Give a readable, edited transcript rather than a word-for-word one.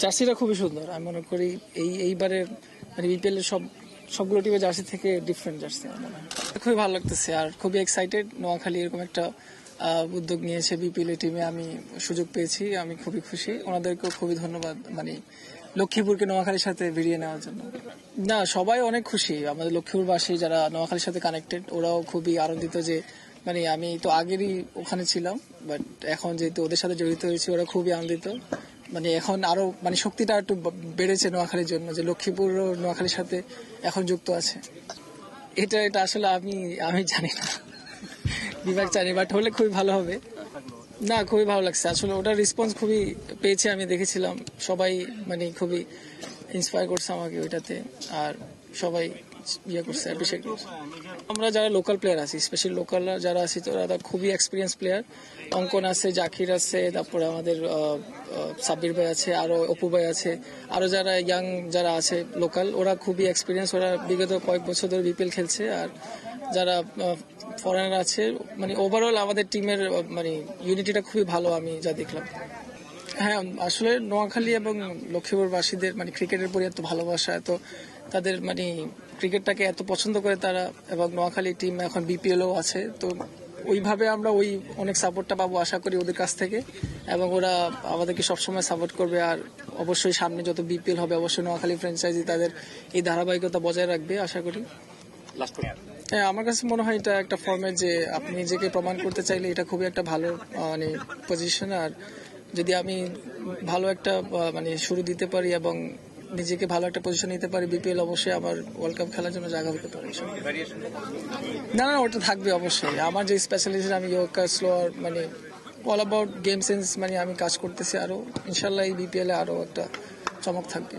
জার্সিটা খুবই সুন্দর। আমি মনে করি এইবারের মানে বিপিএল এর সবগুলো টিমের জার্সি থেকে ডিফারেন্ট জার্সি আমার মনে হয়। খুবই ভালো লাগতেছে আর খুবই এক্সাইটেড। নোয়াখালী এরকম একটা উদ্যোগ নিয়েছে বিপিএল টিমে, আমি সুযোগ পেয়েছি, আমি খুবই খুশি। ওনাদেরকেও খুবই ধন্যবাদ, মানে লক্ষ্মীপুরকে নোয়াখালীর সাথে ভিড়িয়ে নেওয়ার জন্য। না, সবাই অনেক খুশি। আমাদের লক্ষ্মীপুরবাসী যারা নোয়াখালীর সাথে কানেক্টেড, ওরাও খুবই আনন্দিত যে মানে আমি তো আগেরই ওখানে ছিলাম, বাট এখন যেহেতু ওদের সাথে জড়িত হয়েছি, ওরা খুবই আনন্দিত। মানে এখন আরো মানে শক্তিটা একটু বেড়েছে নোয়াখালীর জন্য, যে লক্ষ্মীপুর নোয়াখালীর সাথে এখন যুক্ত আছে। এটা আসলে আমি জানি না, বিভাগ জানি, বাট হলে খুবই ভালো হবে। না, খুবই ভালো লাগছে আসলে, ওটার রেসপন্স খুবই পেয়েছে, আমি দেখেছিলাম সবাই মানে খুবই ইন্সপায়ার করছে আমাকে ওইটাতে। আর সবাই ইয়ে করছে, অ্যাপ্রিসিয়েট করছে। আমরা যারা লোকাল প্লেয়ার আছি, স্পেশালি লোকাল যারা আছি, তারা খুবই এক্সপিরিয়েন্স প্লেয়ার। অঙ্কন আছে, জাকির আছে, তারপরে আমাদের সাব্বির ভাই আছে, আরো অপু ভাই আছে, আরো যারা ইয়াং যারা আছে লোকাল, ওরা খুবই এক্সপিরিয়েন্স। ওরা বিগত কয়েক বছর ধরে বিপিএল খেলছে। আর যারা ফরেনার আছে, মানে ওভারঅল আমাদের টিমের মানে ইউনিটিটা খুবই ভালো, আমি যা দেখলাম। হ্যাঁ, আসলে নোয়াখালী এবং লক্ষ্মীপুরবাসীদের মানে ক্রিকেটের প্রতি এত ভালোবাসা, এত তাদের মানে ক্রিকেটটাকে এত পছন্দ করে তারা, এবং নোয়াখালী টিম এখন বিপিএলও আছে, তো ওইভাবে আমরা অনেক সাপোর্টটা পাবো আশা করি ওদের কাছ থেকে, এবং ওরা আমাদেরকে সবসময় সাপোর্ট করবে। আর অবশ্যই সামনে যত বিপিএল হবে, অবশ্যই নোয়াখালী ফ্র্যাঞ্চাইজি তাদের এই ধারাবাহিকতা বজায় রাখবে আশা করি। হ্যাঁ, আমার কাছে মনে হয় এটা একটা ফর্মেট যে আপনি নিজেকে প্রমাণ করতে চাইলে এটা খুবই একটা ভালো মানে পজিশন। আর যদি আমি ভালো একটা মানে শুরু দিতে পারি এবং নিজেকে ভালো একটা পজিশন নিতে পারি, বিপিএল অবশ্যই আমার ওয়ার্ল্ড কাপ খেলার জন্য জায়গা হতে পারে। না, ওটা থাকবে অবশ্যই। আমার যে স্পেশালিস্ট, আমি ইয়র্কার, স্লোয়ার, মানে অল অ্যাবাউট গেম সেন্স, মানে আমি কাজ করতেছি। আরো ইনশাল্লাহ এই বিপিএল এ আরো একটা চমক থাকবে।